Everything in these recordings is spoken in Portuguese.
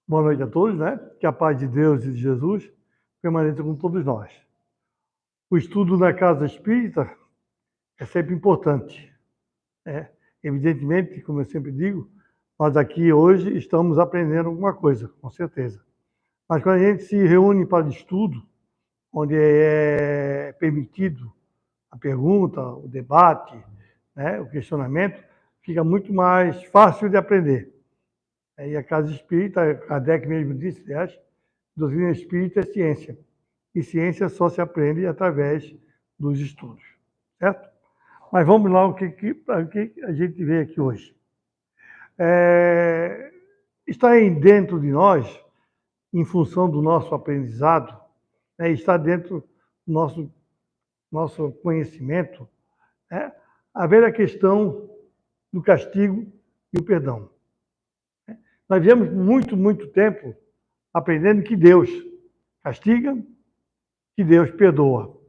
Boa noite a todos, né? Que a paz de Deus e de Jesus permaneça com todos nós. O estudo na casa espírita é sempre importante, né? Evidentemente, como eu sempre digo, nós aqui hoje estamos aprendendo alguma coisa, com certeza. Mas quando a gente se reúne para estudo, onde é permitido a pergunta, o debate, né? O questionamento, fica muito mais fácil de aprender. E a casa espírita, Kardec mesmo disse, aliás, doutrina espírita é ciência. E ciência só se aprende através dos estudos, certo? Mas vamos lá, o que a gente vê aqui hoje. Está aí dentro de nós, em função do nosso aprendizado, né, está dentro do nosso conhecimento, né, haver a questão do castigo e o perdão. Nós viemos muito tempo aprendendo que Deus castiga, que Deus perdoa.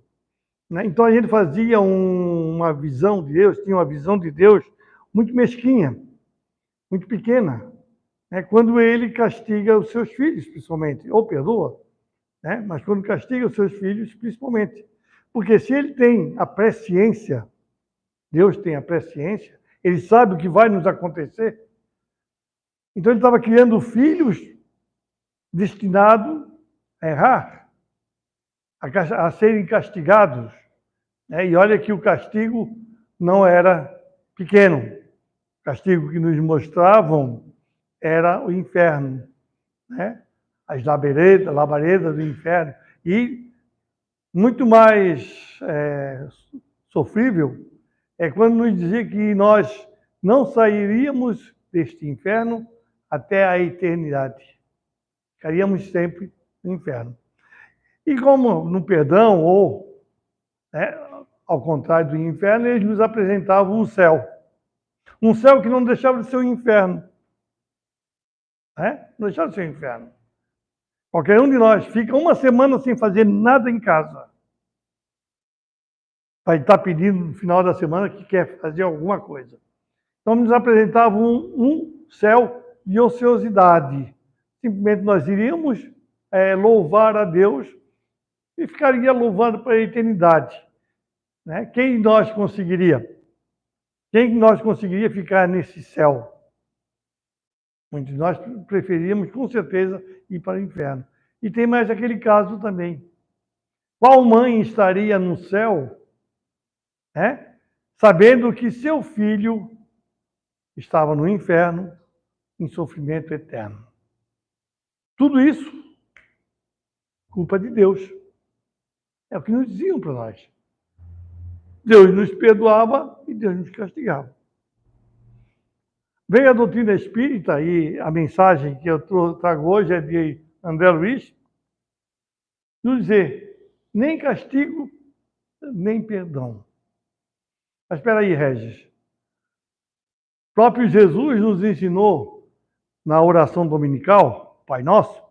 Então a gente fazia uma visão de Deus, tinha uma visão de Deus muito mesquinha, muito pequena, quando ele castiga os seus filhos, principalmente, ou perdoa, mas quando castiga os seus filhos, principalmente. Porque se ele tem a presciência, Deus tem a presciência, ele sabe o que vai nos acontecer, então ele estava criando filhos destinados a errar, a serem castigados. E olha que o castigo não era pequeno. O castigo que nos mostravam era o inferno, as labaredas do inferno. E muito mais sofrível é quando nos dizia que nós não sairíamos deste inferno até a eternidade. Ficaríamos sempre no inferno. E como no perdão, ou ao contrário do inferno, eles nos apresentavam um céu. Um céu que não deixava de ser um inferno. Não deixava de ser um inferno. Qualquer um de nós fica uma semana sem fazer nada em casa. Vai estar pedindo no final da semana que quer fazer alguma coisa. Então, nos apresentavam um céu de ociosidade. Simplesmente nós iríamos louvar a Deus e ficaria louvando para a eternidade. Quem nós conseguiria? Quem nós conseguiria ficar nesse céu? Muitos de nós preferíamos, com certeza, ir para o inferno. E tem mais aquele caso também. Qual mãe estaria no céu, sabendo que seu filho estava no inferno, em sofrimento eterno? Tudo isso, culpa de Deus. É o que nos diziam para nós. Deus nos perdoava e Deus nos castigava. Veio a doutrina espírita, e a mensagem que eu trago hoje é de André Luiz, nos dizer, nem castigo, nem perdão. Mas espera aí, Regis. O próprio Jesus nos ensinou, na oração dominical, Pai Nosso,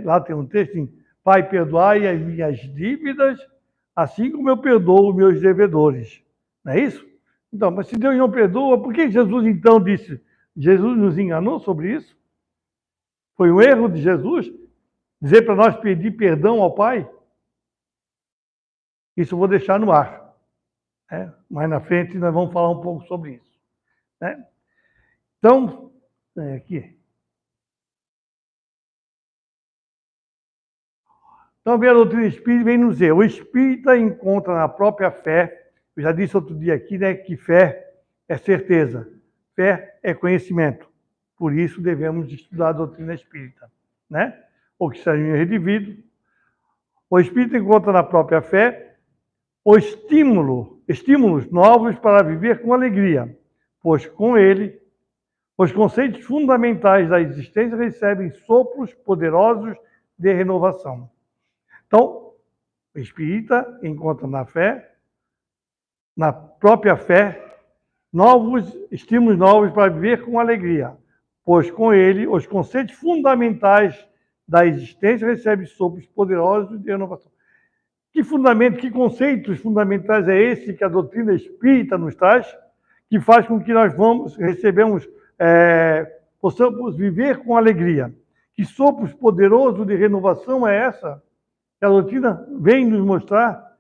lá tem um texto em Pai, perdoai as minhas dívidas, assim como eu perdoo os meus devedores. Não é isso? Então, mas se Deus não perdoa, por que Jesus então disse? Jesus nos enganou sobre isso? Foi um erro de Jesus dizer para nós pedir perdão ao Pai? Isso eu vou deixar no ar. Mais na frente nós vamos falar um pouco sobre isso. Então, aqui. Então, a doutrina espírita vem nos dizer, o espírita encontra na própria fé, eu já disse outro dia aqui, que fé é certeza, fé é conhecimento. Por isso devemos estudar a doutrina espírita, O que seja redivido. O espírita encontra na própria fé estímulos novos para viver com alegria, pois com ele os conceitos fundamentais da existência recebem sopros poderosos de renovação. Então, o espírita encontra na fé, na própria fé, estímulos novos para viver com alegria, pois com ele os conceitos fundamentais da existência recebem sopros poderosos de renovação. Que conceitos fundamentais é esse que a doutrina espírita nos traz, que faz com que nós possamos viver com alegria? Que sopro poderoso de renovação é essa? Que a doutrina vem nos mostrar,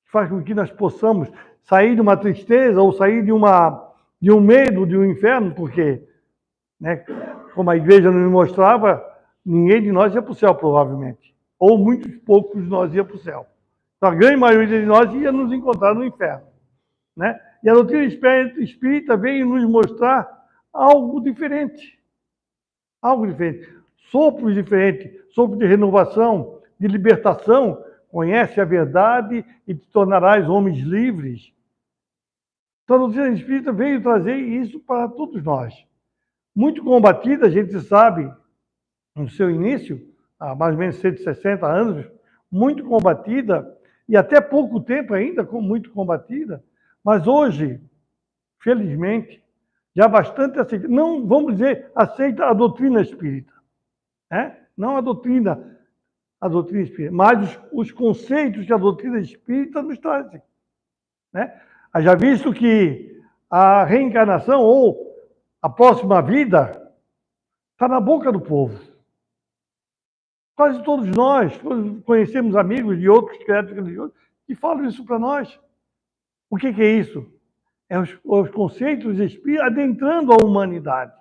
que faz com que nós possamos sair de uma tristeza ou sair de um medo, de um inferno, porque, né, como a igreja nos mostrava, ninguém de nós ia para o céu, provavelmente. Ou muitos poucos de nós ia para o céu. Então, a grande maioria de nós ia nos encontrar no inferno. Né? E a doutrina espírita veio nos mostrar algo diferente. Algo diferente. Sopros diferentes, sopro de renovação, de libertação. Conhece a verdade e te tornarás homens livres. Então, a doutrina espírita veio trazer isso para todos nós. Muito combatida, a gente sabe, no seu início, há mais ou menos 160 anos, muito combatida, e até pouco tempo ainda muito combatida, mas hoje, felizmente, já bastante aceita. Não, vamos dizer, aceita a doutrina espírita. Né? Não a doutrina espírita, mas os conceitos que a doutrina espírita nos traz. Né? Já visto que a reencarnação ou a próxima vida está na boca do povo. Quase todos nós conhecemos amigos de outros credos religiosos que falam isso para nós. O que é isso? É os conceitos espíritas adentrando a humanidade.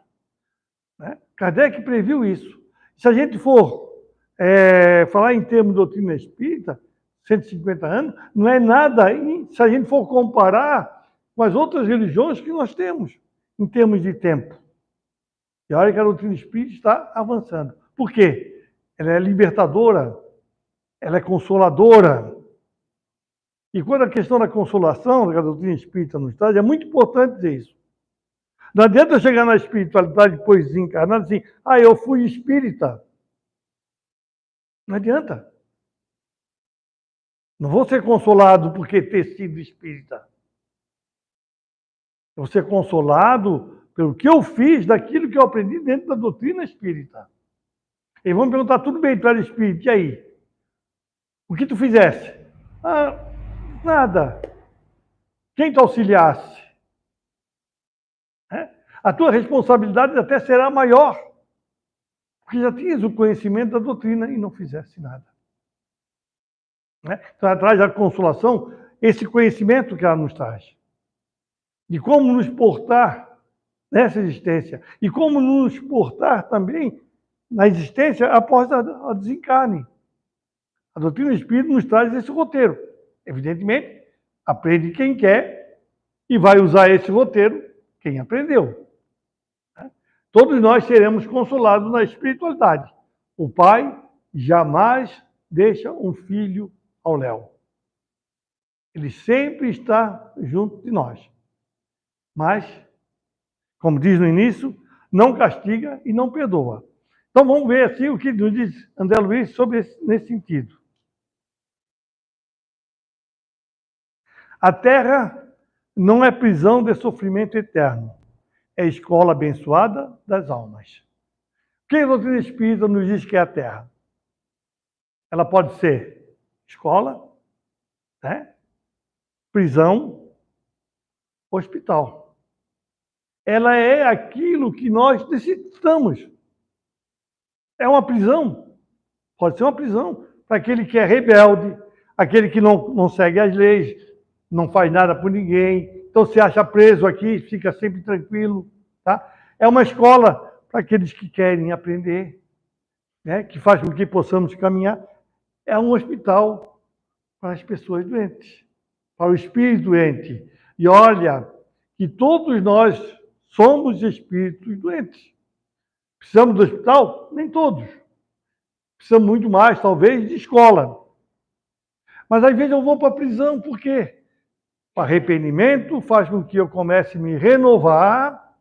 Né? Kardec previu isso. Se a gente for falar em termos de doutrina espírita, 150 anos, não é nada se a gente for comparar com as outras religiões que nós temos, em termos de tempo. E olha que a doutrina espírita está avançando. Por quê? Ela é libertadora, ela é consoladora. E quando a questão da consolação, que a doutrina espírita nos traz, é muito importante dizer isso. Não adianta chegar na espiritualidade depois desencarnar assim, eu fui espírita. Não adianta. Não vou ser consolado porque ter sido espírita. Eu vou ser consolado pelo que eu fiz, daquilo que eu aprendi dentro da doutrina espírita. E vão me perguntar, tudo bem, tu era espírita, e aí? O que tu fizesse? Nada. Quem te auxiliasse? A tua responsabilidade até será maior, porque já tinhas o conhecimento da doutrina e não fizesse nada. Então, ela traz a consolação, esse conhecimento que ela nos traz, de como nos portar nessa existência, e como nos portar também na existência após a desencarne. A doutrina espírita nos traz esse roteiro. Evidentemente, aprende quem quer e vai usar esse roteiro quem aprendeu. Todos nós seremos consolados na espiritualidade. O pai jamais deixa um filho ao léu. Ele sempre está junto de nós. Mas, como diz no início, não castiga e não perdoa. Então vamos ver assim o que nos diz André Luiz nesse sentido. A Terra não é prisão de sofrimento eterno, é escola abençoada das almas. O que a doutrina espírita nos diz que é a Terra? Ela pode ser escola, né? Prisão, hospital. Ela é aquilo que nós necessitamos. É uma prisão. Pode ser uma prisão para aquele que é rebelde, aquele que não segue as leis, não faz nada por ninguém, então se acha preso aqui, fica sempre tranquilo. Tá? É uma escola para aqueles que querem aprender, né? Que faz com que possamos caminhar. É um hospital para as pessoas doentes, para o espírito doente. E olha que todos nós somos espíritos doentes. Precisamos do hospital? Nem todos. Precisamos muito mais, talvez, de escola. Mas às vezes eu vou para a prisão, por quê? O arrependimento faz com que eu comece a me renovar,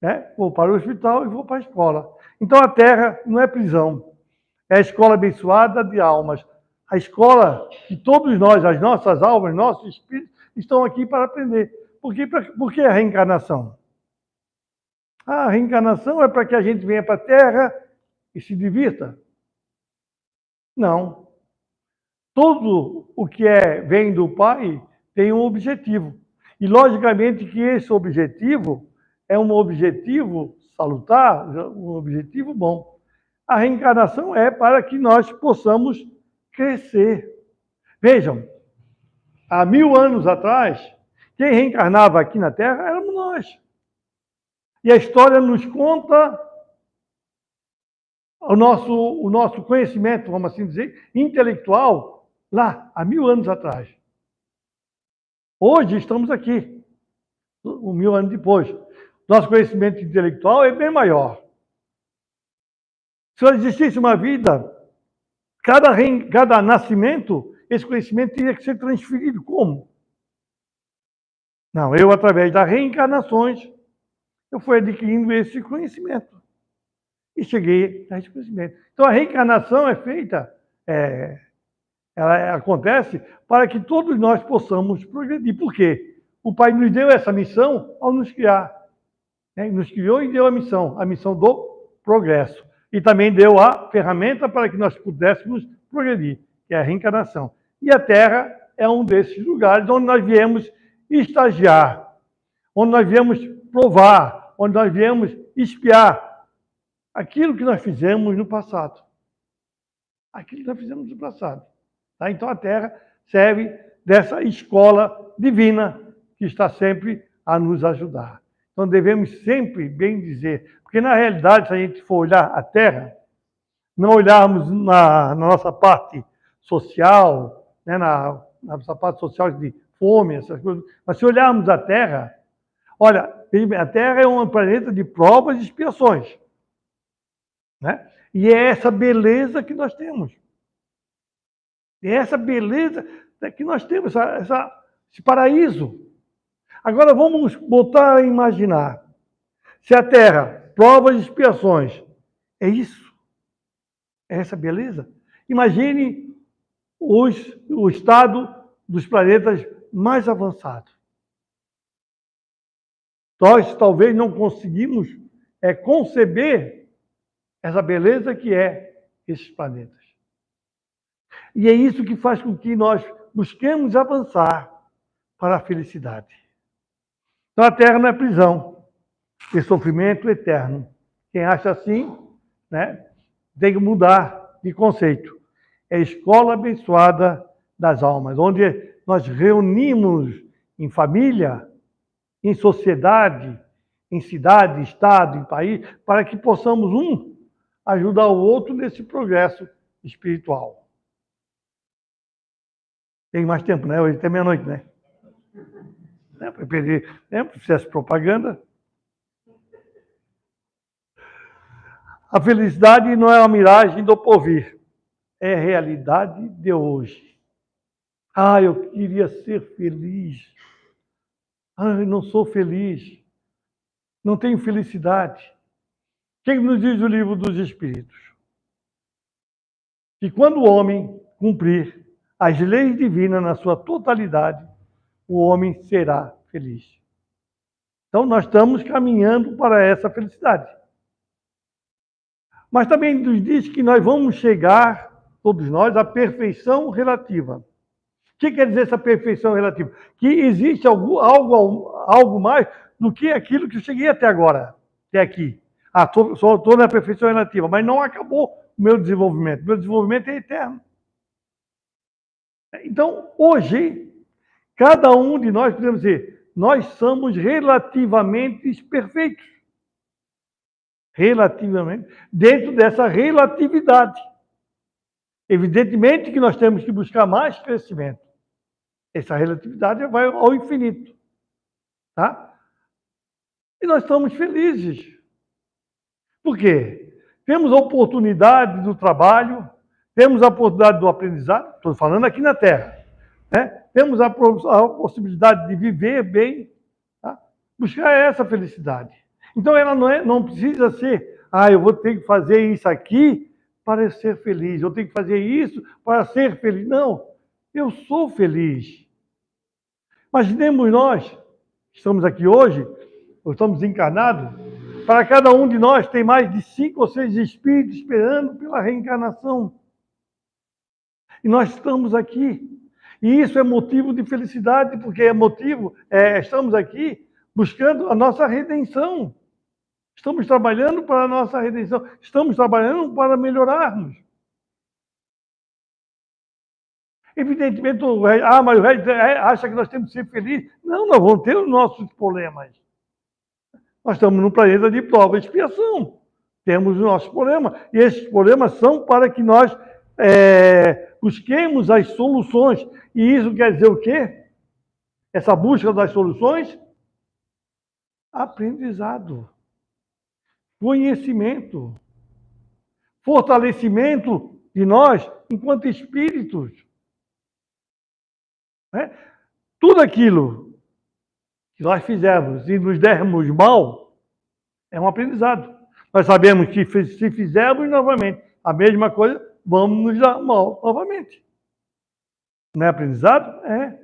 né? Vou para o hospital e vou para a escola. Então a Terra não é prisão, é a escola abençoada de almas. A escola que todos nós, as nossas almas, nossos espíritos, estão aqui para aprender. Por que a reencarnação? A reencarnação é para que a gente venha para a Terra e se divirta? Não. Tudo o que vem do Pai tem um objetivo. E, logicamente, que esse objetivo é um objetivo salutar, um objetivo bom. A reencarnação é para que nós possamos crescer. Vejam, há 1000 anos atrás, quem reencarnava aqui na Terra éramos nós. E a história nos conta o nosso conhecimento, vamos assim dizer, intelectual, lá, há 1000 anos atrás. Hoje estamos aqui, 1000 anos depois. Nosso conhecimento intelectual é bem maior. Se existisse uma vida, cada nascimento, esse conhecimento teria que ser transferido. Como? Não, eu, através das reencarnações, eu fui adquirindo esse conhecimento. E cheguei a esse conhecimento. Então, a reencarnação é feita, ela acontece para que todos nós possamos progredir. Por quê? O Pai nos deu essa missão ao nos criar. Né? Nos criou e deu a missão do progresso. E também deu a ferramenta para que nós pudéssemos progredir, que é a reencarnação. E a Terra é um desses lugares onde nós viemos estagiar, onde nós viemos provar, onde nós viemos espiar aquilo que nós fizemos no passado. Aquilo que nós fizemos no passado. Tá? Então a Terra serve dessa escola divina que está sempre a nos ajudar. Então devemos sempre bem dizer, porque na realidade, se a gente for olhar a Terra, não olharmos na nossa parte social, né, na nossa parte social de fome, essas coisas, mas se olharmos a Terra, olha, a Terra é um planeta de provas e expiações. Né? E é essa beleza que nós temos. É essa beleza que nós temos, esse paraíso. Agora vamos botar a imaginar. Se a Terra, provas e expiações, é isso? É essa beleza? Imagine o estado dos planetas mais avançados. Nós talvez não conseguimos conceber essa beleza que é esses planetas. E é isso que faz com que nós busquemos avançar para a felicidade. Então a Terra não é prisão, é sofrimento eterno. Quem acha assim, né, tem que mudar de conceito. É a escola abençoada das almas, onde nós reunimos em família, em sociedade, em cidade, estado, em país, para que possamos ajudar o outro nesse progresso espiritual. Tem mais tempo, né? Hoje tem meia-noite, né? Para perder tempo, fizesse propaganda. A felicidade não é uma miragem do porvir, é a realidade de hoje. Ah, eu queria ser feliz. Ah, eu não sou feliz. Não tenho felicidade. O que nos diz o livro dos Espíritos? Que quando o homem cumprir as leis divinas na sua totalidade, o homem será feliz. Então, nós estamos caminhando para essa felicidade. Mas também nos diz que nós vamos chegar, todos nós, à perfeição relativa. O que quer dizer essa perfeição relativa? Que existe algo mais do que aquilo que eu cheguei até agora, até aqui. Só estou na perfeição relativa, mas não acabou o meu desenvolvimento. Meu desenvolvimento é eterno. Então, hoje, cada um de nós, podemos dizer, nós somos relativamente perfeitos. Relativamente, dentro dessa relatividade. Evidentemente que nós temos que buscar mais crescimento. Essa relatividade vai ao infinito. Tá? E nós estamos felizes. Por quê? Temos a oportunidade do trabalho, temos a oportunidade do aprendizado, estou falando aqui na Terra. Né? Temos a possibilidade de viver bem, tá? Buscar essa felicidade. Então ela não precisa ser, eu vou ter que fazer isso aqui para ser feliz, eu tenho que fazer isso para ser feliz. Não, eu sou feliz. Imaginemos nós, estamos aqui hoje, ou estamos encarnados, para cada um de nós tem mais de 5 ou 6 espíritos esperando pela reencarnação. E nós estamos aqui. E isso é motivo de felicidade, porque estamos aqui buscando a nossa redenção. Estamos trabalhando para a nossa redenção. Estamos trabalhando para melhorarmos. Evidentemente, mas o resto acha que nós temos que ser felizes. Não, nós vamos ter os nossos problemas. Nós estamos num planeta de prova e expiação. Temos os nossos problemas. E esses problemas são para que nós busquemos as soluções. E isso quer dizer o quê? Essa busca das soluções? Aprendizado, conhecimento, fortalecimento de nós enquanto espíritos. Né? Tudo aquilo que nós fizermos e nos dermos mal é um aprendizado. Nós sabemos que se fizermos novamente a mesma coisa, vamos nos dar mal novamente. Não é aprendizado? É.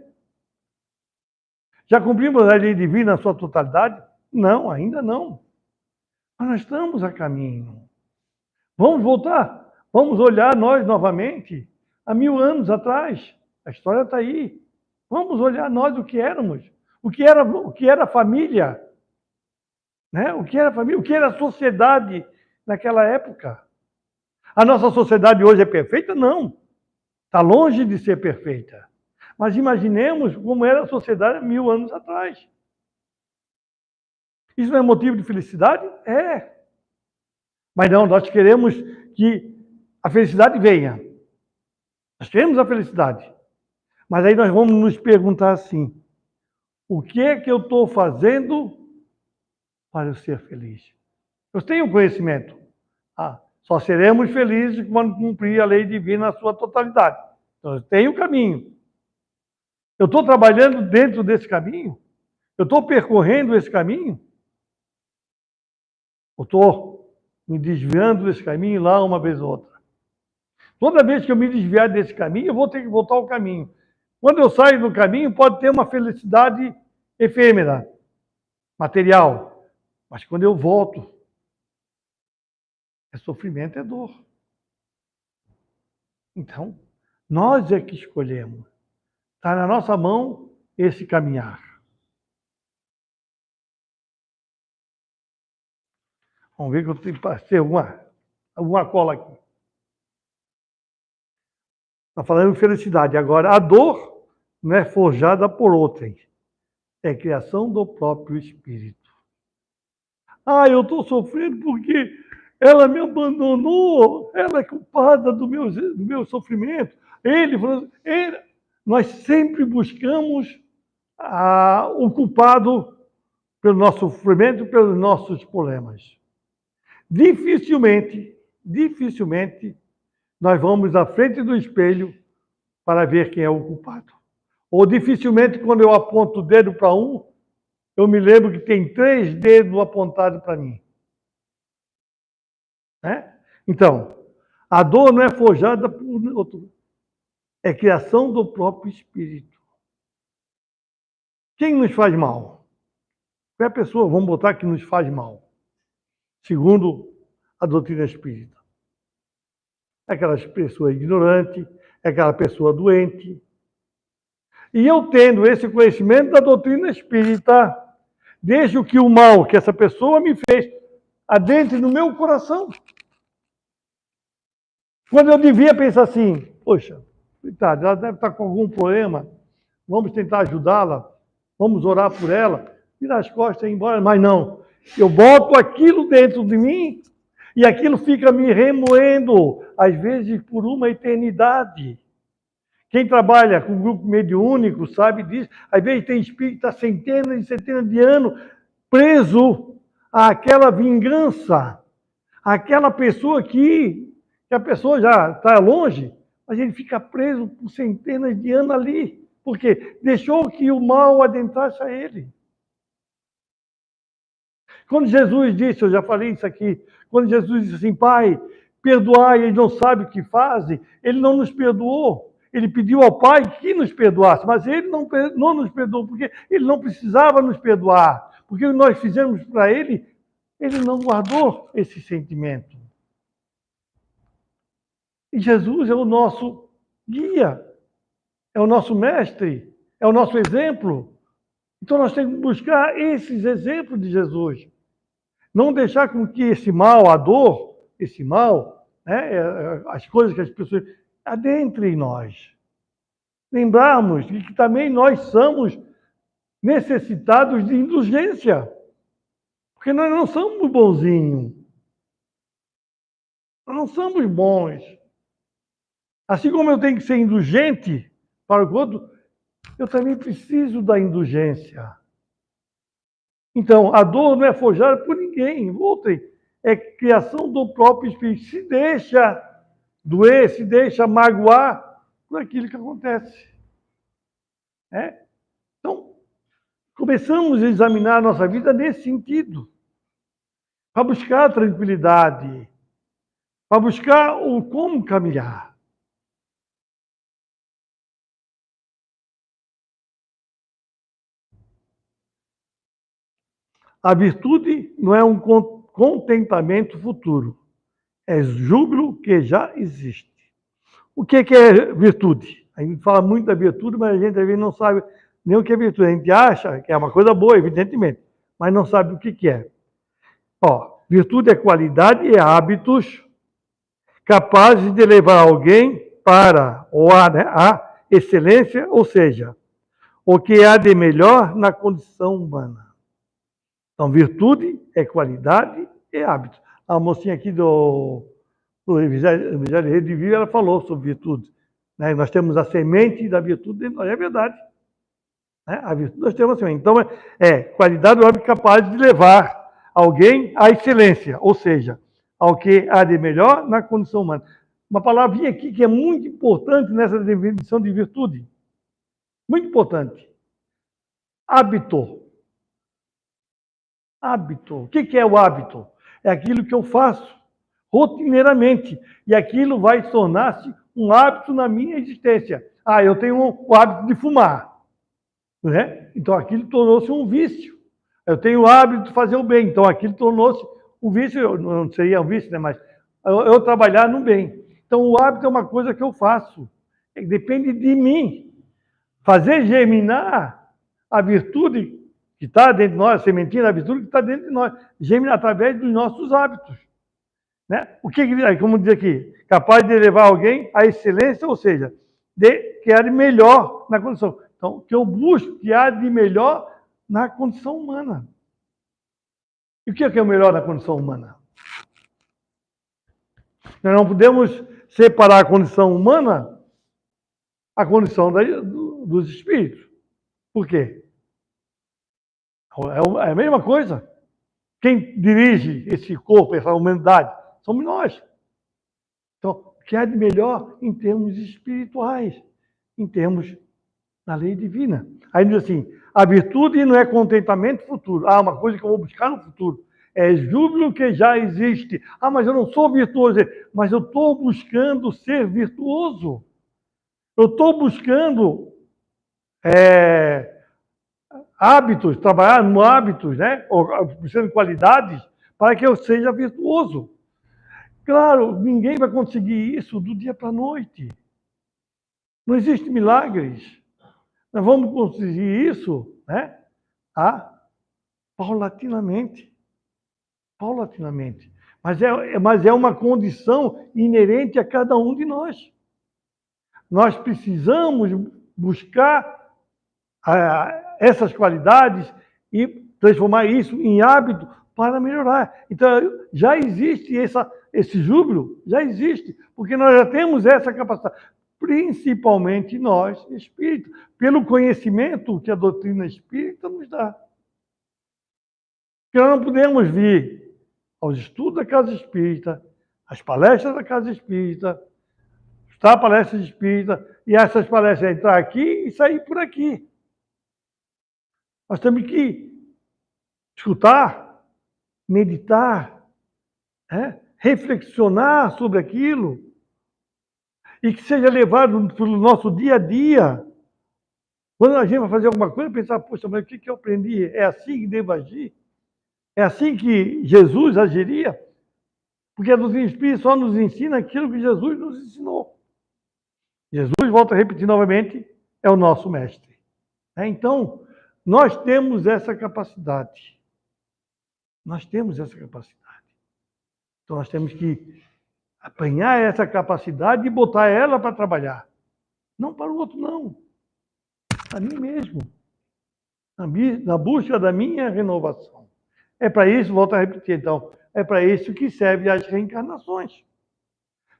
Já cumprimos a lei divina na sua totalidade? Não, ainda não. Mas nós estamos a caminho. Vamos voltar? Vamos olhar nós novamente há 1000 anos atrás. A história está aí. Vamos olhar nós o que éramos. O que era família. Né? O que era família, o que era sociedade naquela época. A nossa sociedade hoje é perfeita? Não. Está longe de ser perfeita. Mas imaginemos como era a sociedade há 1000 anos atrás. Isso não é motivo de felicidade? É. Mas não, nós queremos que a felicidade venha. Nós queremos a felicidade. Mas aí nós vamos nos perguntar assim, o que é que eu estou fazendo para eu ser feliz? Eu tenho conhecimento. Só seremos felizes quando cumprir a lei divina na sua totalidade. Então, eu tenho caminho. Eu estou trabalhando dentro desse caminho? Eu estou percorrendo esse caminho? Eu estou me desviando desse caminho lá uma vez ou outra? Toda vez que eu me desviar desse caminho, eu vou ter que voltar ao caminho. Quando eu saio do caminho, pode ter uma felicidade efêmera, material. Mas quando eu volto, é sofrimento, é dor. Então, nós é que escolhemos. Está na nossa mão esse caminhar. Vamos ver que eu tenho que passar alguma cola aqui. Está falando de felicidade. Agora, a dor não é forjada por outrem. É criação do próprio espírito. Eu estou sofrendo porque ela me abandonou. Ela é culpada do meu sofrimento. Nós sempre buscamos o culpado pelo nosso sofrimento, pelos nossos problemas. Dificilmente, nós vamos à frente do espelho para ver quem é o culpado. Ou dificilmente, quando eu aponto o dedo para um, eu me lembro que tem 3 dedos apontados para mim. Né? Então, a dor não é forjada por outro. É criação do próprio espírito. Quem nos faz mal? Qual é a pessoa, vamos botar, que nos faz mal? Segundo a doutrina espírita. É aquela pessoa ignorante, é aquela pessoa doente. E eu tendo esse conhecimento da doutrina espírita, deixo que o mal que essa pessoa me fez adentre no meu coração. Quando eu devia pensar assim, poxa, coitada, ela deve estar com algum problema, vamos tentar ajudá-la, vamos orar por ela, virar as costas e ir embora. Mas não, eu boto aquilo dentro de mim e aquilo fica me remoendo, às vezes por uma eternidade. Quem trabalha com grupo mediúnico sabe disso. Às vezes tem espírito há centenas e centenas de anos preso àquela vingança, àquela pessoa que a pessoa já está longe, mas ele fica preso por centenas de anos ali. Por quê? Deixou que o mal adentrasse a ele. Quando Jesus disse, eu já falei isso aqui, quando Jesus disse assim, Pai, perdoai, eles não sabem o que fazem, ele não nos perdoou. Ele pediu ao Pai que nos perdoasse, mas ele não nos perdoou, porque ele não precisava nos perdoar. Porque o que nós fizemos para ele, ele não guardou esse sentimento. E Jesus é o nosso guia, é o nosso mestre, é o nosso exemplo. Então nós temos que buscar esses exemplos de Jesus. Não deixar com que esse mal, a dor, esse mal, né, as coisas que as pessoas adentrem em nós. Lembrarmos de que também nós somos necessitados de indulgência. Porque nós não somos bonzinhos. Nós não somos bons. Assim como eu tenho que ser indulgente para o outro, eu também preciso da indulgência. Então, a dor não é forjada por ninguém. Voltem. É criação do próprio Espírito. Se deixa doer, se deixa magoar por aquilo que acontece. Então, começamos a examinar a nossa vida nesse sentido. Para buscar a tranquilidade. Para buscar o como caminhar. A virtude não é um contentamento futuro, é júbilo que já existe. O que é virtude? A gente fala muito da virtude, mas a gente às vezes não sabe nem o que é virtude. A gente acha que é uma coisa boa, evidentemente, mas não sabe o que é. Virtude é qualidade e hábitos capazes de levar alguém para a excelência, ou seja, o que há de melhor na condição humana. Então, virtude é qualidade e hábito. A mocinha aqui do Evangelho de Vida, ela falou sobre virtude. Né? Nós temos a semente da virtude dentro de nós, é verdade. Né? A virtude nós temos a semente. Então, qualidade ou hábito capaz de levar alguém à excelência, ou seja, ao que há de melhor na condição humana. Uma palavrinha aqui que é muito importante nessa definição de virtude. Muito importante. Hábito. Hábito. O que é o hábito? É aquilo que eu faço rotineiramente. E aquilo vai tornar-se um hábito na minha existência. Eu tenho o hábito de fumar. Né? Então aquilo tornou-se um vício. Eu tenho o hábito de fazer o bem. Então aquilo tornou-se um vício. Não seria um vício, né? Mas eu trabalhar no bem. Então o hábito é uma coisa que eu faço. Depende de mim. Fazer germinar a virtude que está dentro de nós, a sementinha da virtude que está dentro de nós, germina através dos nossos hábitos. Né? O que, como diz aqui, capaz de levar alguém à excelência, ou seja, que há de melhor na condição. Então, que eu busco que há de melhor na condição humana. E o que é o melhor na condição humana? Nós não podemos separar a condição humana da condição dos espíritos. Por quê? É a mesma coisa. Quem dirige esse corpo, essa humanidade, somos nós. Então, o que há de melhor em termos espirituais, em termos da lei divina. Aí diz assim, a virtude não é contentamento futuro. Uma coisa que eu vou buscar no futuro. É júbilo que já existe. Mas eu não sou virtuoso. Mas eu estou buscando ser virtuoso. Eu estou buscando hábitos, trabalhar no hábitos, né? Buscando qualidades para que eu seja virtuoso. Claro, ninguém vai conseguir isso do dia para a noite. Não existe milagres. Nós vamos conseguir isso, né? Paulatinamente. Paulatinamente. Mas é uma condição inerente a cada um de nós. Nós precisamos buscar essas qualidades e transformar isso em hábito para melhorar. Então, já existe esse júbilo, já existe, porque nós já temos essa capacidade, principalmente nós, espíritos, pelo conhecimento que a doutrina espírita nos dá. Porque nós não podemos vir aos estudos da Casa Espírita, às palestras da Casa Espírita, estar palestras espírita, e essas palestras entrar aqui e sair por aqui. Nós temos que escutar, meditar, reflexionar sobre aquilo e que seja levado pelo nosso dia a dia. Quando a gente vai fazer alguma coisa, pensar, poxa, mas o que eu aprendi? É assim que devo agir? É assim que Jesus agiria? Porque a doutrina espírita só nos ensina aquilo que Jesus nos ensinou. Jesus, volto a repetir novamente, é o nosso mestre. Então, nós temos essa capacidade. Nós temos essa capacidade. Então nós temos que apanhar essa capacidade e botar ela para trabalhar. Não para o outro, não. Para mim mesmo. Na busca da minha renovação. É para isso, volto a repetir, então, é para isso que servem as reencarnações.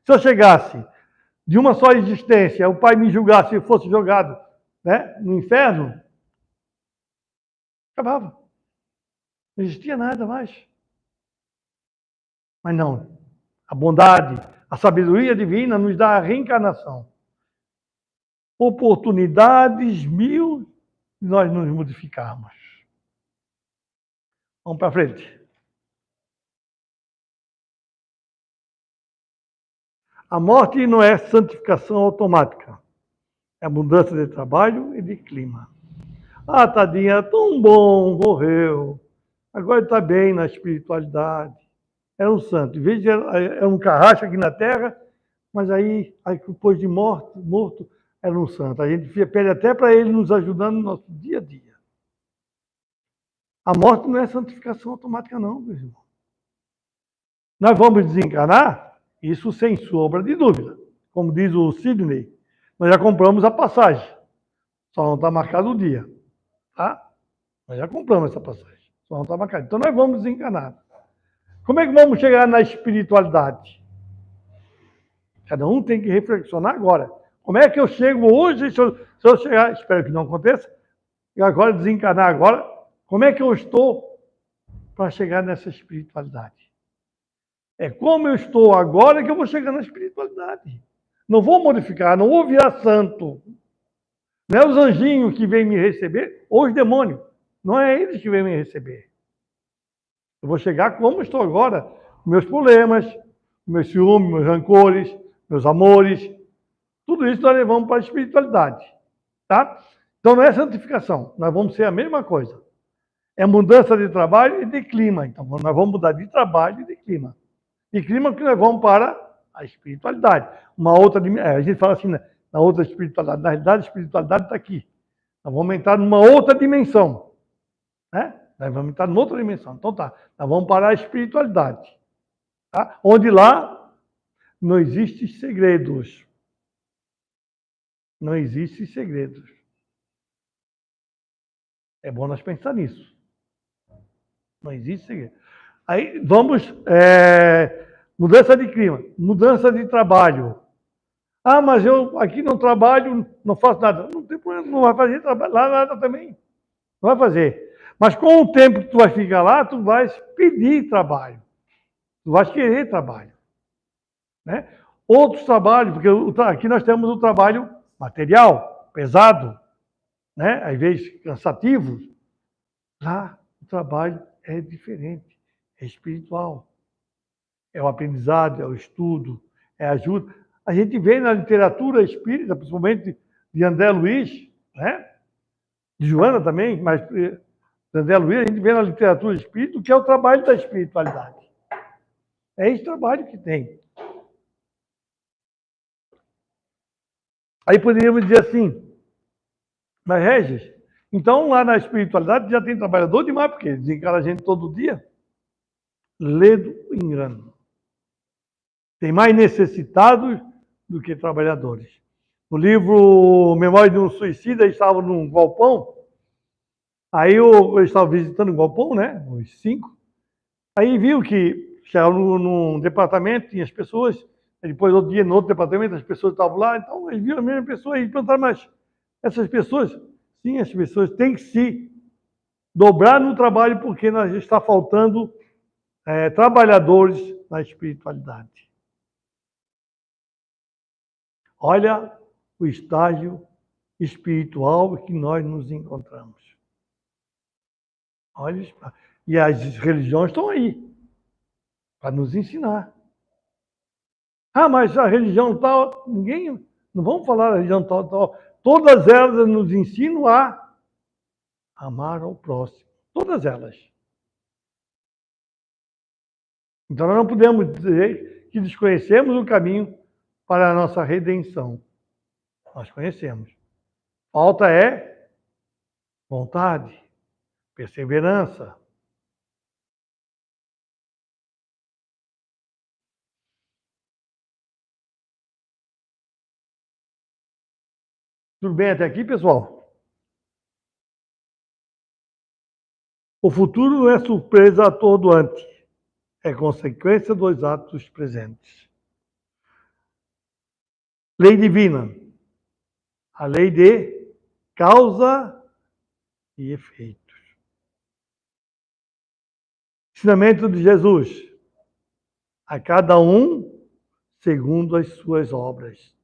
Se eu chegasse de uma só existência, o pai me julgasse e fosse jogado, né, no inferno, acabava. Não existia nada mais. Mas não. A bondade, a sabedoria divina nos dá a reencarnação. Oportunidades mil de nós nos modificarmos. Vamos para frente. A morte não é santificação automática. É mudança de trabalho e de clima. Ah, tadinha, era tão bom, morreu. Agora está bem na espiritualidade. Era um santo. Em vez de era um carrasco aqui na terra, mas aí depois de morto, era um santo. A gente pede até para ele nos ajudando no nosso dia a dia. A morte não é santificação automática, não, meu irmão. Nós vamos desencarnar, isso sem sombra de dúvida. Como diz o Sidney, nós já compramos a passagem. Só não está marcado o dia. Tá? Nós já compramos essa passagem. Só não está marcado. Então nós vamos desencarnar. Como é que vamos chegar na espiritualidade? Cada um tem que reflexionar agora. Como é que eu chego hoje, se eu chegar, espero que não aconteça, e agora desencarnar agora, como é que eu estou para chegar nessa espiritualidade? É como eu estou agora que eu vou chegar na espiritualidade. Não vou modificar, não vou virar santo. Não é os anjinhos que vêm me receber, ou os demônios. Não é eles que vêm me receber. Eu vou chegar como estou agora, meus problemas, meus ciúmes, meus rancores, meus amores. Tudo isso nós levamos para a espiritualidade. Tá? Então não é santificação, nós vamos ser a mesma coisa. É mudança de trabalho e de clima. Então nós vamos mudar de trabalho e de clima. De clima que nós vamos para a espiritualidade. Uma outra, a gente fala assim, né? Na outra espiritualidade. Na realidade, a espiritualidade está aqui. Nós vamos entrar numa outra dimensão. Né? Nós vamos entrar numa outra dimensão. Então tá, nós vamos para a espiritualidade. Tá? Onde lá não existem segredos. Não existem segredos. É bom nós pensar nisso. Não existe segredo. Aí vamos, mudança de clima, mudança de trabalho. Ah, mas eu aqui não trabalho, não faço nada. Não tem problema, não vai fazer trabalho lá, nada também. Não vai fazer. Mas com o tempo que tu vai ficar lá, tu vais pedir trabalho. Tu vais querer trabalho. Né? Outros trabalhos, porque aqui nós temos o trabalho material, pesado, né? Às vezes cansativo. Lá o trabalho é diferente, é espiritual. É o aprendizado, é o estudo, é a ajuda. A gente vê na literatura espírita, principalmente de André Luiz, né? De Joana também, mas de André Luiz, a gente vê na literatura espírita o que é o trabalho da espiritualidade. É esse trabalho que tem. Aí poderíamos dizer assim, mas Regis, então lá na espiritualidade já tem trabalhador demais, porque desencara a gente todo dia. Ledo engano. Tem mais necessitados do que trabalhadores. No livro Memória de um Suicida, eles estavam num galpão. Aí eu estava visitando um galpão, né? Os 5. Aí viu que chegava num departamento, tinha as pessoas. Depois, outro dia, no outro departamento, as pessoas estavam lá. Então, eles viram a mesma pessoa e perguntaram, mas essas pessoas, sim, as pessoas têm que se dobrar no trabalho porque nós está faltando trabalhadores na espiritualidade. Olha o estágio espiritual que nós nos encontramos. Olha, e as religiões estão aí para nos ensinar. Ah, mas a religião tal, ninguém, não vamos falar da religião tal. Todas elas nos ensinam a amar ao próximo. Todas elas. Então nós não podemos dizer que desconhecemos o caminho para a nossa redenção. Nós conhecemos. Falta é vontade, perseverança. Tudo bem até aqui, pessoal? O futuro não é surpresa atordoante, é consequência dos atos presentes. Lei divina, a lei de causa e efeitos. Ensinamento de Jesus, a cada um segundo as suas obras.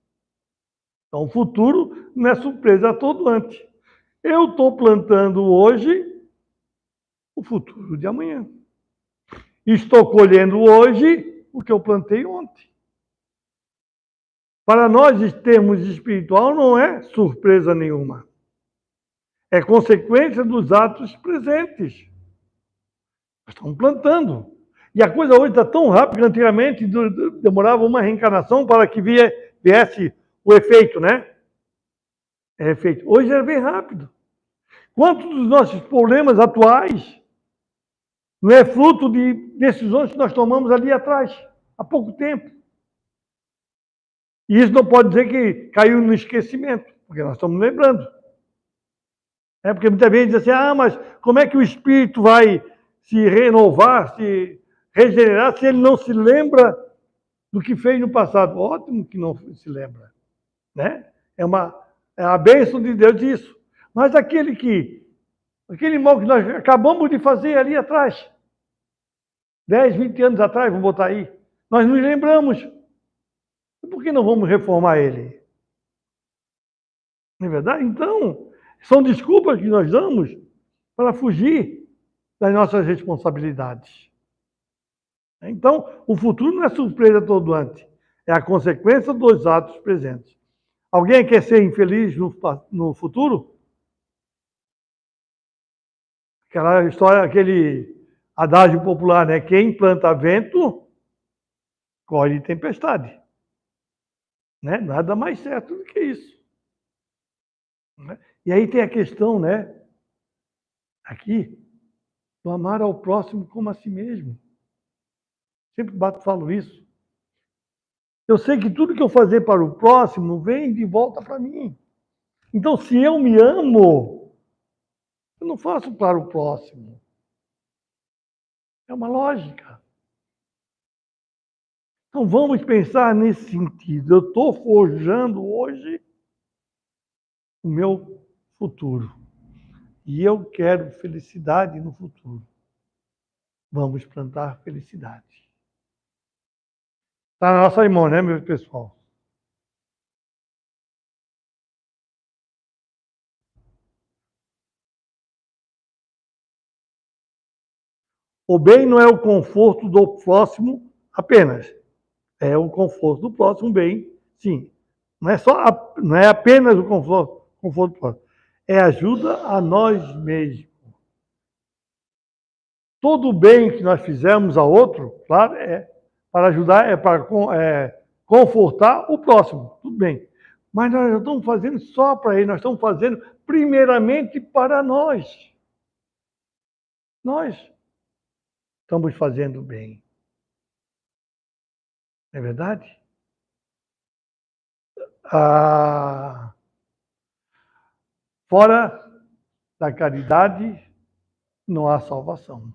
Então, o futuro não é surpresa atordoante. Eu estou plantando hoje o futuro de amanhã. Estou colhendo hoje o que eu plantei ontem. Para nós, termos espiritual, não é surpresa nenhuma. É consequência dos atos presentes. Nós estamos plantando. E a coisa hoje está tão rápida que antigamente demorava uma reencarnação para que viesse o efeito, né? É efeito. Hoje é bem rápido. Quantos dos nossos problemas atuais não é fruto de decisões que nós tomamos ali atrás, há pouco tempo? E isso não pode dizer que caiu no esquecimento, porque nós estamos lembrando. É porque muitas vezes diz assim, mas como é que o espírito vai se renovar, se regenerar, se ele não se lembra do que fez no passado? Ótimo que não se lembra, né? É a bênção de Deus isso. Mas aquele mal que nós acabamos de fazer ali atrás, 10, 20 anos atrás, vamos botar aí, nós nos lembramos. Por que não vamos reformar ele? Não é verdade? Então, são desculpas que nós damos para fugir das nossas responsabilidades. Então, o futuro não é surpresa atordoante, é a consequência dos atos presentes. Alguém quer ser infeliz no futuro? Aquela história, aquele adágio popular, né? Quem planta vento, colhe tempestade. Né? Nada mais certo do que isso. Né? E aí tem a questão, né? Aqui, do amar ao próximo como a si mesmo. Sempre falo isso. Eu sei que tudo que eu fazer para o próximo vem de volta para mim. Então, se eu me amo, eu não faço para o próximo. É uma lógica. Então, vamos pensar nesse sentido. Eu estou forjando hoje o meu futuro. E eu quero felicidade no futuro. Vamos plantar felicidade. Está na nossa mão, né, meu pessoal? O bem não é o conforto do próximo apenas. É o conforto do próximo bem, sim. Não é apenas o conforto do próximo. É ajuda a nós mesmos. Todo o bem que nós fizemos a outro, claro, é para ajudar, é para confortar o próximo. Tudo bem. Mas nós não estamos fazendo só para ele, nós estamos fazendo primeiramente para nós. Nós estamos fazendo bem. Não é verdade? Fora da caridade, não há salvação.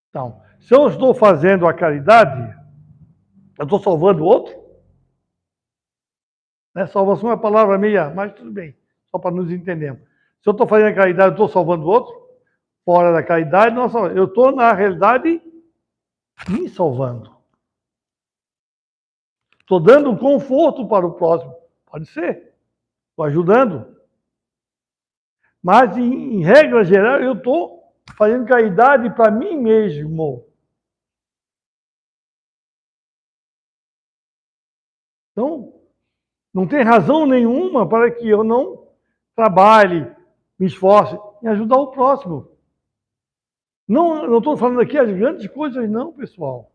Então, se eu estou fazendo a caridade, eu estou salvando o outro? Né? Salvação é uma palavra meia, mas tudo bem, só para nos entendermos. Se eu estou fazendo a caridade, eu estou salvando o outro? Fora da caridade, não salvando. Eu estou, na realidade, me salvando. Estou dando conforto para o próximo. Pode ser. Estou ajudando. Mas, em regra geral, eu estou fazendo caridade para mim mesmo. Então, não tem razão nenhuma para que eu não trabalhe, me esforce em ajudar o próximo. Não estou falando aqui as grandes coisas, não, pessoal.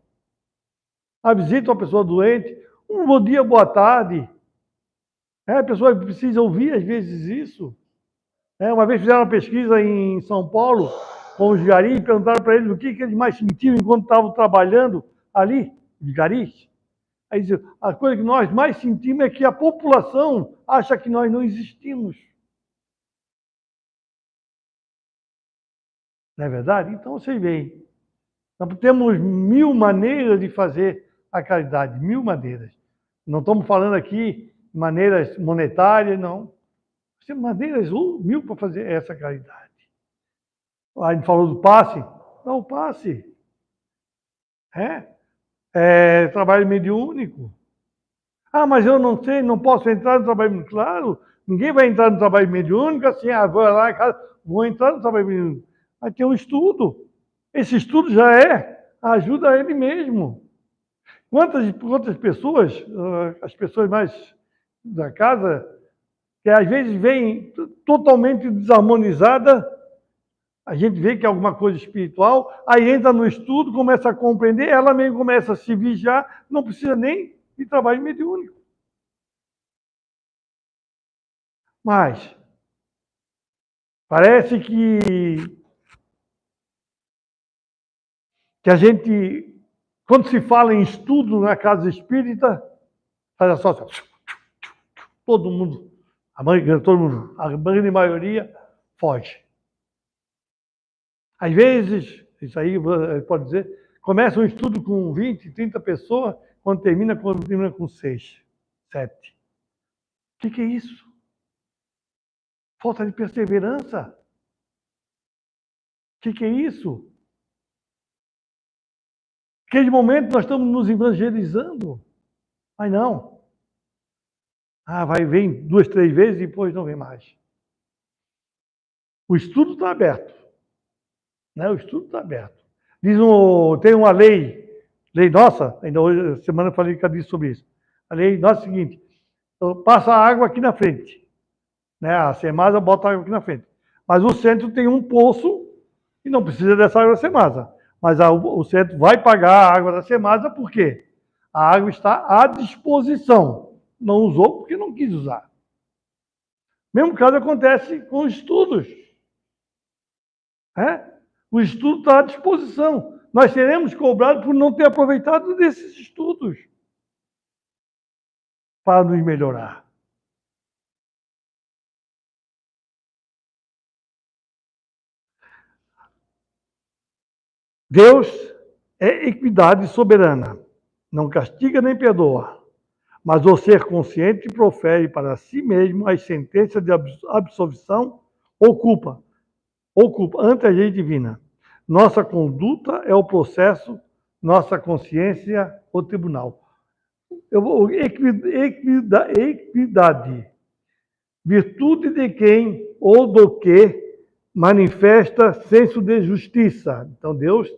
A visita a uma pessoa doente, um bom dia, boa tarde. A pessoa precisa ouvir, às vezes, isso. Uma vez fizeram uma pesquisa em São Paulo com os garis e perguntaram para eles o que eles mais sentiam enquanto estavam trabalhando ali, os garis. Aí diz, a coisa que nós mais sentimos é que a população acha que nós não existimos. Não é verdade? Então vocês veem. Nós temos 1000 maneiras de fazer a caridade, 1000 maneiras. Não estamos falando aqui maneiras monetárias, não. Temos maneiras 1000 para fazer essa caridade. A gente falou do passe. Não, o passe. É trabalho mediúnico. Ah, mas eu não sei, não posso entrar no trabalho mediúnico. Claro, ninguém vai entrar no trabalho mediúnico assim, vou lá em casa, vou entrar no trabalho mediúnico. Vai ter um estudo. Esse estudo já ajuda ele mesmo. Quantas pessoas, as pessoas mais da casa, que às vezes vêm totalmente desarmonizada, a gente vê que é alguma coisa espiritual, aí entra no estudo, começa a compreender, ela mesmo começa a se vigiar, não precisa nem de trabalho mediúnico. Mas parece que a gente, quando se fala em estudo na casa espírita, faz só assim, todo mundo, a grande maioria foge. Às vezes, isso aí pode dizer, começa um estudo com 20, 30 pessoas, quando termina com 6, 7. O que é isso? Falta de perseverança. O que é isso? Naquele momento nós estamos nos evangelizando. Mas não. Vem 2, 3 vezes e depois não vem mais. O estudo está aberto. Né? O estudo está aberto. Tem uma lei nossa, ainda hoje, semana eu falei sobre isso. A lei nossa é a seguinte, passa a água aqui na frente. Né? A Semasa bota a água aqui na frente. Mas o centro tem um poço e não precisa dessa água da Semasa. Mas o centro vai pagar a água da Semasa por quê? A água está à disposição. Não usou porque não quis usar. Mesmo caso acontece com os estudos. O estudo está à disposição. Nós seremos cobrados por não ter aproveitado desses estudos para nos melhorar. Deus é equidade soberana. Não castiga nem perdoa. Mas o ser consciente profere para si mesmo as sentenças de absolvição ou culpa ante a lei divina. Nossa conduta é o processo, nossa consciência, o tribunal. Equidade. Virtude de quem ou do que manifesta senso de justiça. Então, Deus,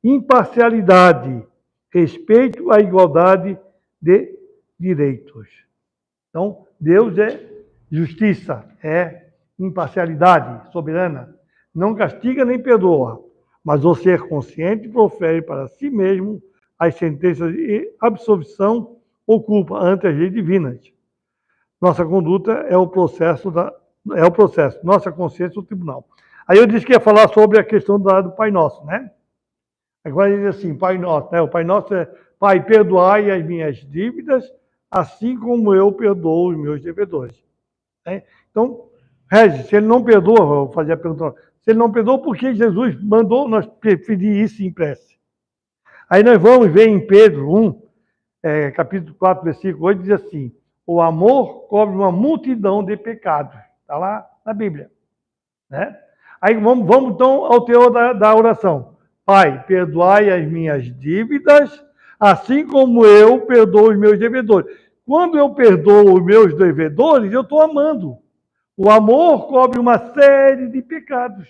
imparcialidade, respeito à igualdade de direitos. Então, Deus é justiça, é imparcialidade soberana. Não castiga nem perdoa, mas o ser consciente profere para si mesmo as sentenças de absolvição ou culpa ante as leis divinas. Nossa conduta é o processo, nossa consciência é o tribunal. Aí eu disse que ia falar sobre a questão do Pai Nosso, né? Agora ele diz assim, Pai Nosso, né? O Pai Nosso é, Pai, perdoai as minhas dívidas, assim como eu perdoo os meus devedores. Né? Então, Regis, se ele não perdoa, vou fazer a pergunta, se ele não perdoa, por que Jesus mandou nós pedir isso em prece? Aí nós vamos ver em Pedro 1, capítulo 4, versículo 8, diz assim, o amor cobre uma multidão de pecados. Está lá na Bíblia. Né? Aí vamos então ao teor da oração. Pai, perdoai as minhas dívidas, assim como eu perdoo os meus devedores. Quando eu perdoo os meus devedores, eu estou amando. O amor cobre uma série de pecados.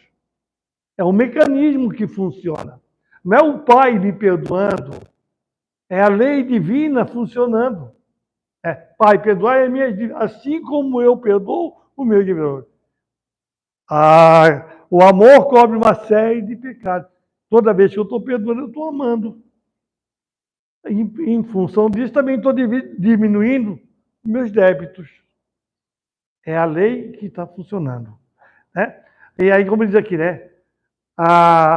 É um mecanismo que funciona. Não é o Pai me perdoando, é a lei divina funcionando. Pai, perdoai as minhas dívidas, assim como eu perdoo os meus devedores. O amor cobre uma série de pecados. Toda vez que eu estou perdoando, eu estou amando. Em função disso, também estou diminuindo meus débitos. É a lei que está funcionando. Né? E aí, como diz aqui, né?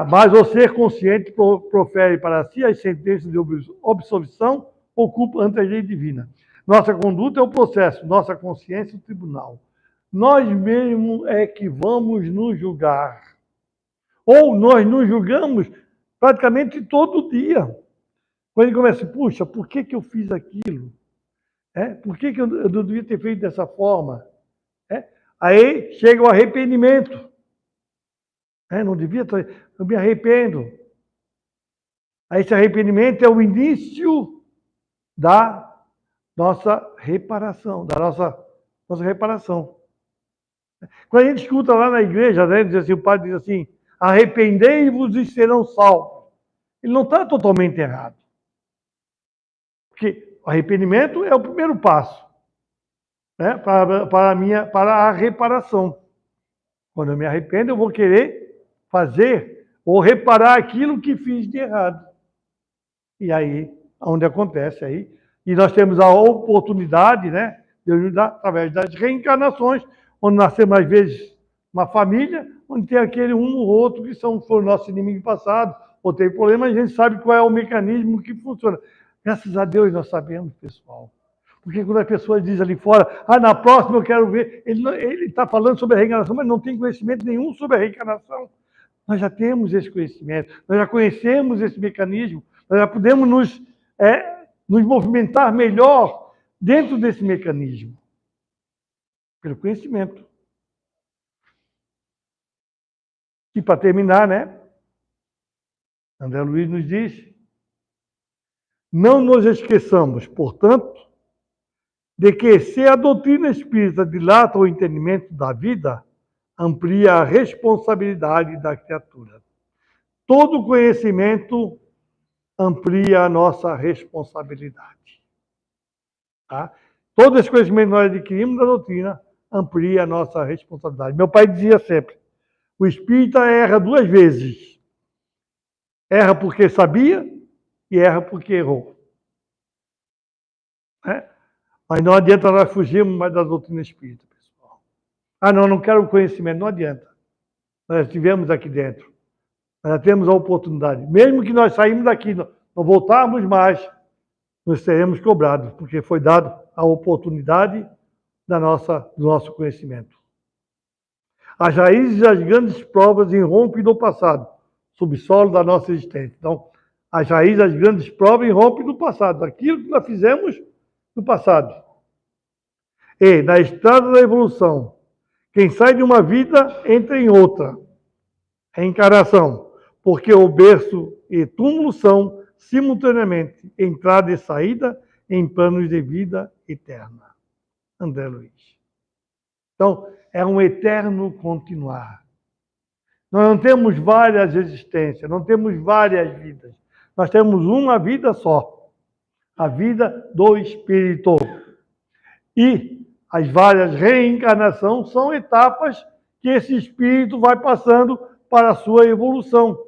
Mas o ser consciente profere para si as sentenças de absolvição ocupa ante a lei divina. Nossa conduta é o processo, nossa consciência é o tribunal. Nós mesmos é que vamos nos julgar. Ou nós nos julgamos praticamente todo dia. Quando ele começa, puxa, por que eu fiz aquilo? Por que eu não devia ter feito dessa forma? Aí chega o arrependimento. Não devia ter, eu me arrependo. Aí esse arrependimento é o início da nossa reparação, da nossa reparação. Quando a gente escuta lá na igreja, né, diz assim, o padre diz assim, arrependei-vos e serão salvos. Ele não está totalmente errado. Porque o arrependimento é o primeiro passo, né, para a reparação. Quando eu me arrependo, eu vou querer fazer ou reparar aquilo que fiz de errado. E aí, onde acontece aí, e nós temos a oportunidade, né, de ajudar através das reencarnações, onde nascemos às vezes uma família, onde tem aquele um ou outro que foram nossos inimigos passados, ou tem problema, a gente sabe qual é o mecanismo que funciona. Graças a Deus nós sabemos, pessoal. Porque quando as pessoas dizem ali fora, na próxima eu quero ver, ele está falando sobre a reencarnação, mas não tem conhecimento nenhum sobre a reencarnação. Nós já temos esse conhecimento, nós já conhecemos esse mecanismo, nós já podemos nos movimentar melhor dentro desse mecanismo. Pelo conhecimento. E para terminar, né? André Luiz nos diz, não nos esqueçamos, portanto, de que se a doutrina espírita dilata o entendimento da vida, amplia a responsabilidade da criatura. Todo conhecimento amplia a nossa responsabilidade. Tá? Todo esse conhecimento que nós adquirimos da doutrina amplia a nossa responsabilidade. Meu pai dizia sempre, o espírita erra duas vezes. Erra porque sabia e erra porque errou. Mas não adianta nós fugirmos mais da doutrina espírita, pessoal. Não quero o conhecimento, não adianta. Nós estivemos aqui dentro. Nós temos a oportunidade. Mesmo que nós saímos daqui, não voltarmos mais, nós seremos cobrados, porque foi dado a oportunidade do nosso conhecimento. As raízes das grandes provas irrompem do passado, subsolo da nossa existência. Então, as raízes das grandes provas irrompem do passado, aquilo que nós fizemos no passado. E, na estrada da evolução, quem sai de uma vida entra em outra. Reencarnação, porque o berço e túmulo são, simultaneamente, entrada e saída em planos de vida eterna. André Luiz. Então, é um eterno continuar. Nós não temos várias existências, não temos várias vidas. Nós temos uma vida só. A vida do Espírito. E as várias reencarnações são etapas que esse Espírito vai passando para a sua evolução,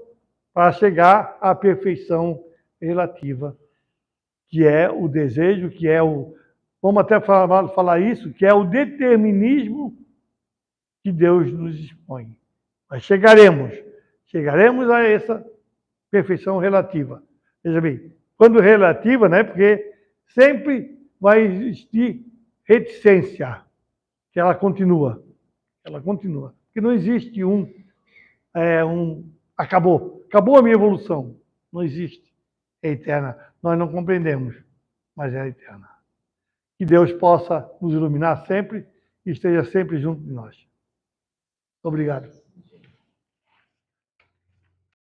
para chegar à perfeição relativa, que é o desejo, que é vamos até falar isso, que é o determinismo que Deus nos expõe. Mas chegaremos a essa perfeição relativa. Veja bem, quando relativa, né, porque sempre vai existir reticência, que ela continua. Porque não existe acabou a minha evolução. Não existe. É eterna. Nós não compreendemos, mas é eterna. Que Deus possa nos iluminar sempre e esteja sempre junto de nós. Obrigado.